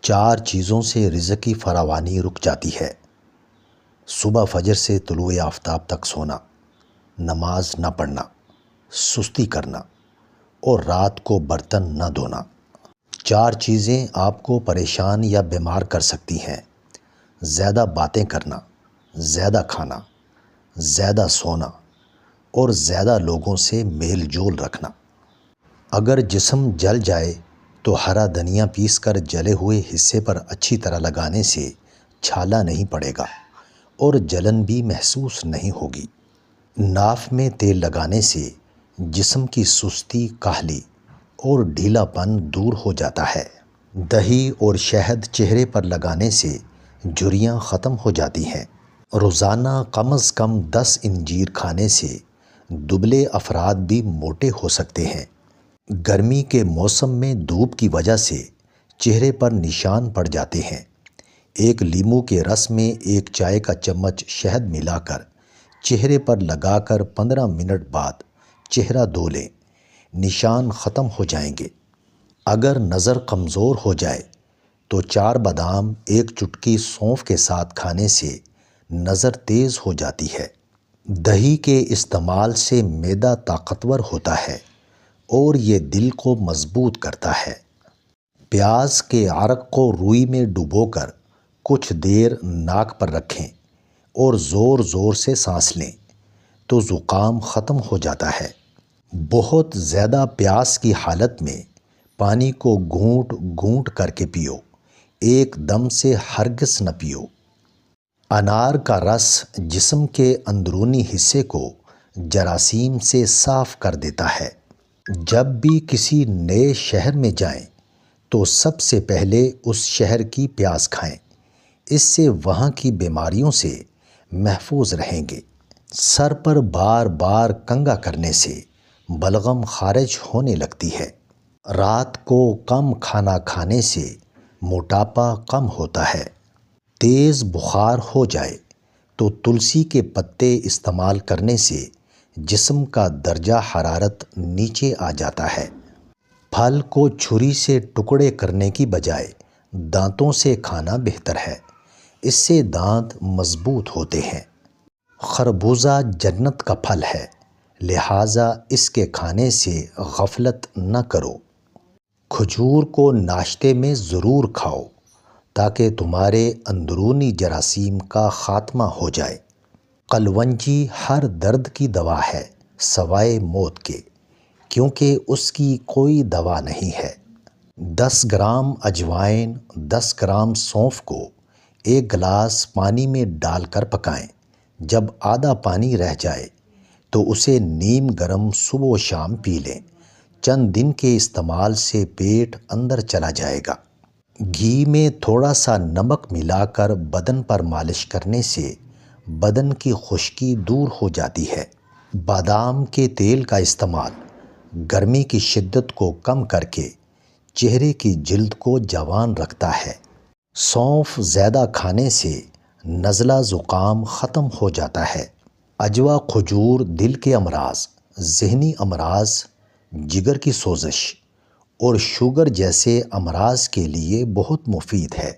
4 چیزوں سے رزق کی فراوانی رک جاتی ہے: صبح فجر سے طلوع آفتاب تک سونا، نماز نہ پڑھنا، سستی کرنا اور رات کو برتن نہ دھونا۔ 4 چیزیں آپ کو پریشان یا بیمار کر سکتی ہیں: زیادہ باتیں کرنا، زیادہ کھانا، زیادہ سونا اور زیادہ لوگوں سے میل جول رکھنا۔ اگر جسم جل جائے تو ہرا دھنیا پیس کر جلے ہوئے حصے پر اچھی طرح لگانے سے چھالا نہیں پڑے گا اور جلن بھی محسوس نہیں ہوگی۔ ناف میں تیل لگانے سے جسم کی سستی، کاہلی اور ڈھیلا پن دور ہو جاتا ہے۔ دہی اور شہد چہرے پر لگانے سے جھریاں ختم ہو جاتی ہیں۔ روزانہ کم از کم 10 انجیر کھانے سے دبلے افراد بھی موٹے ہو سکتے ہیں۔ گرمی کے موسم میں دھوپ کی وجہ سے چہرے پر نشان پڑ جاتے ہیں۔ ایک لیموں کے رس میں 1 چائے کا چمچ شہد ملا کر چہرے پر لگا کر 15 منٹ بعد چہرہ دھو لیں، نشان ختم ہو جائیں گے۔ اگر نظر کمزور ہو جائے تو 4 بادام 1 چٹکی سونف کے ساتھ کھانے سے نظر تیز ہو جاتی ہے۔ دہی کے استعمال سے معدہ طاقتور ہوتا ہے اور یہ دل کو مضبوط کرتا ہے۔ پیاز کے عرق کو روئی میں ڈبو کر کچھ دیر ناک پر رکھیں اور زور زور سے سانس لیں تو زکام ختم ہو جاتا ہے۔ بہت زیادہ پیاس کی حالت میں پانی کو گھونٹ گھونٹ کر کے پیو، ایک دم سے ہرگز نہ پیو۔ انار کا رس جسم کے اندرونی حصے کو جراثیم سے صاف کر دیتا ہے۔ جب بھی کسی نئے شہر میں جائیں تو سب سے پہلے اس شہر کی پیاز کھائیں، اس سے وہاں کی بیماریوں سے محفوظ رہیں گے۔ سر پر بار بار کنگھا کرنے سے بلغم خارج ہونے لگتی ہے۔ رات کو کم کھانا کھانے سے موٹاپا کم ہوتا ہے۔ تیز بخار ہو جائے تو تلسی کے پتے استعمال کرنے سے جسم کا درجہ حرارت نیچے آ جاتا ہے۔ پھل کو چھری سے ٹکڑے کرنے کی بجائے دانتوں سے کھانا بہتر ہے، اس سے دانت مضبوط ہوتے ہیں۔ خربوزہ جنت کا پھل ہے، لہٰذا اس کے کھانے سے غفلت نہ کرو۔ کھجور کو ناشتے میں ضرور کھاؤ تاکہ تمہارے اندرونی جراثیم کا خاتمہ ہو جائے۔ کلونجی ہر درد کی دوا ہے سوائے موت کے، کیونکہ اس کی کوئی دوا نہیں ہے۔ 10 گرام اجوائن، 10 گرام سونف کو 1 گلاس پانی میں ڈال کر پکائیں۔ جب آدھا پانی رہ جائے تو اسے نیم گرم صبح و شام پی لیں۔ چند دن کے استعمال سے پیٹ اندر چلا جائے گا۔ گھی میں تھوڑا سا نمک ملا کر بدن پر مالش کرنے سے بدن کی خشکی دور ہو جاتی ہے۔ بادام کے تیل کا استعمال گرمی کی شدت کو کم کر کے چہرے کی جلد کو جوان رکھتا ہے۔ سونف زیادہ کھانے سے نزلہ زکام ختم ہو جاتا ہے۔ عجوا کھجور دل کے امراض، ذہنی امراض، جگر کی سوزش اور شوگر جیسے امراض کے لیے بہت مفید ہے۔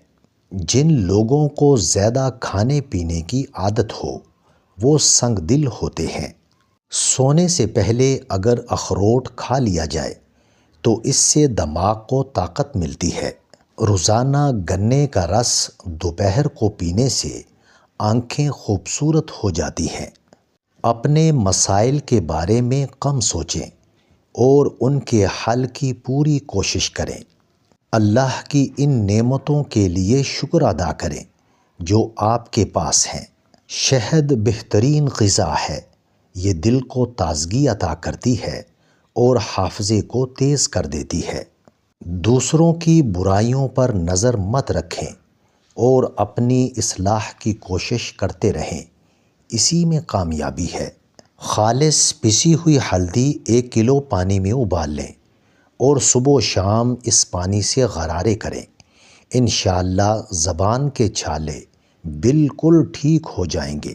جن لوگوں کو زیادہ کھانے پینے کی عادت ہو وہ سنگ دل ہوتے ہیں۔ سونے سے پہلے اگر اخروٹ کھا لیا جائے تو اس سے دماغ کو طاقت ملتی ہے۔ روزانہ گنے کا رس دوپہر کو پینے سے آنکھیں خوبصورت ہو جاتی ہیں۔ اپنے مسائل کے بارے میں کم سوچیں اور ان کے حل کی پوری کوشش کریں۔ اللہ کی ان نعمتوں کے لیے شکر ادا کریں جو آپ کے پاس ہیں۔ شہد بہترین غذا ہے، یہ دل کو تازگی عطا کرتی ہے اور حافظے کو تیز کر دیتی ہے۔ دوسروں کی برائیوں پر نظر مت رکھیں اور اپنی اصلاح کی کوشش کرتے رہیں، اسی میں کامیابی ہے۔ خالص پسی ہوئی ہلدی 1 کلو پانی میں ابال لیں اور صبح و شام اس پانی سے غرارے کریں۔ انشاءاللہ زبان کے چھالے بالکل ٹھیک ہو جائیں گے۔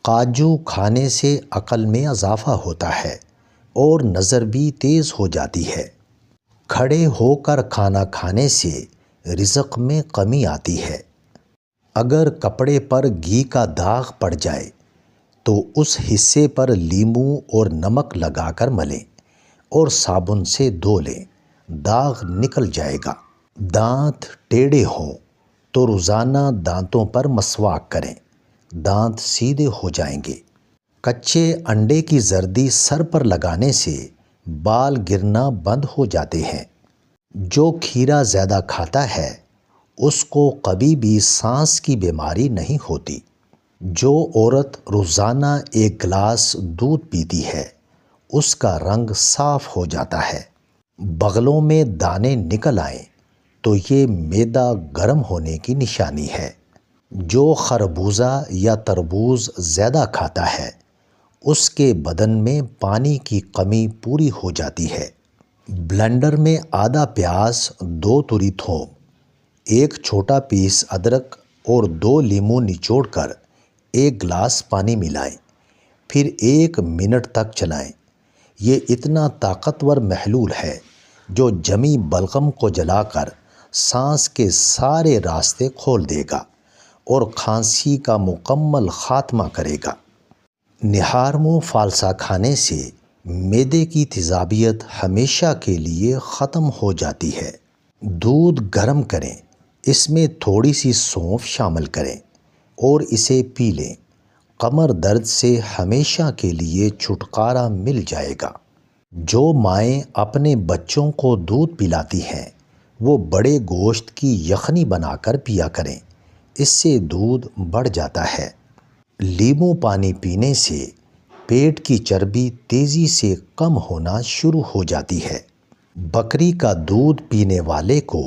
کاجو کھانے سے عقل میں اضافہ ہوتا ہے اور نظر بھی تیز ہو جاتی ہے۔ کھڑے ہو کر کھانا کھانے سے رزق میں کمی آتی ہے۔ اگر کپڑے پر گھی کا داغ پڑ جائے تو اس حصے پر لیمو اور نمک لگا کر ملیں اور صابن سے دھو لیں، داغ نکل جائے گا۔ دانت ٹیڑھے ہوں تو روزانہ دانتوں پر مسواک کریں، دانت سیدھے ہو جائیں گے۔ کچے انڈے کی زردی سر پر لگانے سے بال گرنا بند ہو جاتے ہیں۔ جو کھیرا زیادہ کھاتا ہے اس کو کبھی بھی سانس کی بیماری نہیں ہوتی۔ جو عورت روزانہ 1 گلاس دودھ پیتی ہے اس کا رنگ صاف ہو جاتا ہے۔ بغلوں میں دانے نکل آئیں تو یہ معدہ گرم ہونے کی نشانی ہے۔ جو خربوزہ یا تربوز زیادہ کھاتا ہے اس کے بدن میں پانی کی کمی پوری ہو جاتی ہے۔ بلینڈر میں آدھا پیاز، 2 تری تھوم، 1 چھوٹا پیس ادرک اور 2 لیموں نچوڑ کر 1 گلاس پانی ملائیں، پھر 1 منٹ تک چلائیں۔ یہ اتنا طاقتور محلول ہے جو جمی بلغم کو جلا کر سانس کے سارے راستے کھول دے گا اور کھانسی کا مکمل خاتمہ کرے گا۔ نہارمو فالسا کھانے سے معدے کی تیزابیت ہمیشہ کے لیے ختم ہو جاتی ہے۔ دودھ گرم کریں، اس میں تھوڑی سی سونف شامل کریں اور اسے پی لیں۔ کمر درد سے ہمیشہ کے لیے چھٹکارا مل جائے گا۔ جو مائیں اپنے بچوں کو دودھ پلاتی ہیں وہ بڑے گوشت کی یخنی بنا کر پیا کریں، اس سے دودھ بڑھ جاتا ہے۔ لیموں پانی پینے سے پیٹ کی چربی تیزی سے کم ہونا شروع ہو جاتی ہے۔ بکری کا دودھ پینے والے کو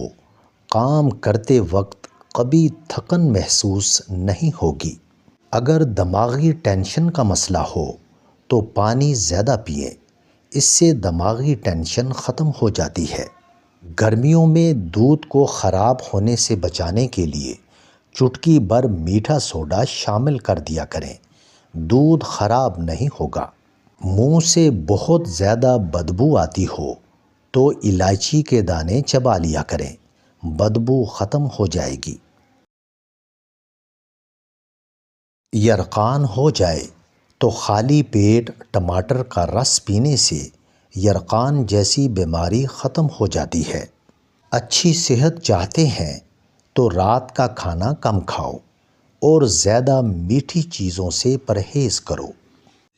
کام کرتے وقت کبھی تھکن محسوس نہیں ہوگی۔ اگر دماغی ٹینشن کا مسئلہ ہو تو پانی زیادہ پئیں، اس سے دماغی ٹینشن ختم ہو جاتی ہے۔ گرمیوں میں دودھ کو خراب ہونے سے بچانے کے لیے چٹکی بھر میٹھا سوڈا شامل کر دیا کریں، دودھ خراب نہیں ہوگا۔ منہ سے بہت زیادہ بدبو آتی ہو تو الائچی کے دانے چبا لیا کریں، بدبو ختم ہو جائے گی۔ یرقان ہو جائے تو خالی پیٹ ٹماٹر کا رس پینے سے یرقان جیسی بیماری ختم ہو جاتی ہے۔ اچھی صحت چاہتے ہیں تو رات کا کھانا کم کھاؤ اور زیادہ میٹھی چیزوں سے پرہیز کرو۔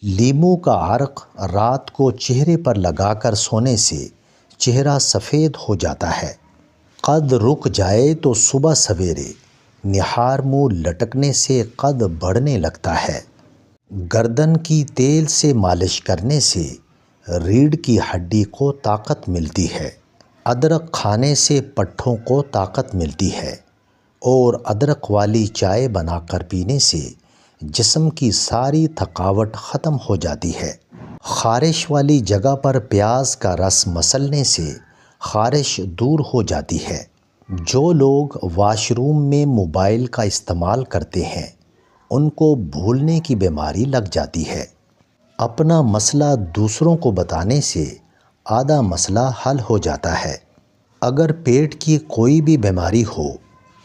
لیموں کا عرق رات کو چہرے پر لگا کر سونے سے چہرہ سفید ہو جاتا ہے۔ قد رک جائے تو صبح سویرے نہارمو لٹکنے سے قد بڑھنے لگتا ہے۔ گردن کی تیل سے مالش کرنے سے ریڑھ کی ہڈی کو طاقت ملتی ہے۔ ادرک کھانے سے پٹھوں کو طاقت ملتی ہے اور ادرک والی چائے بنا کر پینے سے جسم کی ساری تھکاوٹ ختم ہو جاتی ہے۔ خارش والی جگہ پر پیاز کا رس مسلنے سے خارش دور ہو جاتی ہے۔ جو لوگ واش روم میں موبائل کا استعمال کرتے ہیں ان کو بھولنے کی بیماری لگ جاتی ہے۔ اپنا مسئلہ دوسروں کو بتانے سے آدھا مسئلہ حل ہو جاتا ہے۔ اگر پیٹ کی کوئی بھی بیماری ہو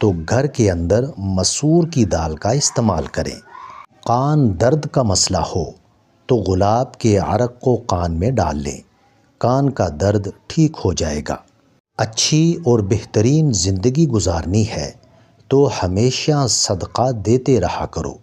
تو گھر کے اندر مسور کی دال کا استعمال کریں۔ کان درد کا مسئلہ ہو تو گلاب کے عرق کو کان میں ڈال لیں، کان کا درد ٹھیک ہو جائے گا۔ اچھی اور بہترین زندگی گزارنی ہے تو ہمیشہ صدقہ دیتے رہا کرو۔